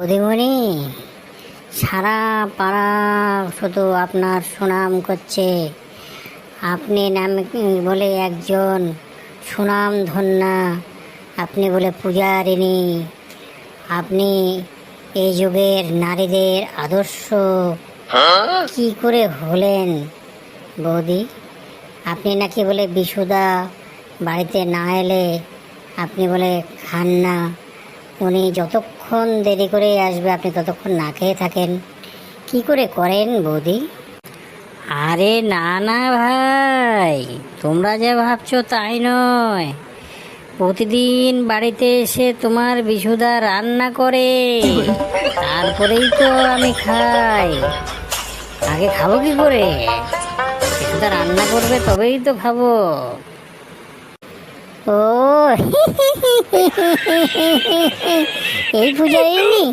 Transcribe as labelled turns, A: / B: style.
A: বৌদিমণি, সারা পাড়া শুধু আপনার সুনাম করছে। আপনি নাম বলে একজন সুনাম ধন্যা, আপনি বলে পূজারিণী, আপনি এই যুগের নারীদের আদর্শ। কি করে হলেন বৌদি? আপনি নাকি বলে বিশুদা বাড়িতে না এলে আপনি বলে খান না, উনি যতক্ষণ দেরি করে আসবে আপনি ততক্ষণ না খেয়ে থাকেন। কি করে করেন বৌদি?
B: আরে না না ভাই, তোমরা যা ভাবছো তাই নয়। প্রতিদিন বাড়িতে এসে তোমার বিশুদা রান্না করে, তারপরেই তো আমি খাই। আগে খাবো কি করে? বিশুদা রান্না করবে তবেই তো খাবো।
A: ও এই পূজারিণী,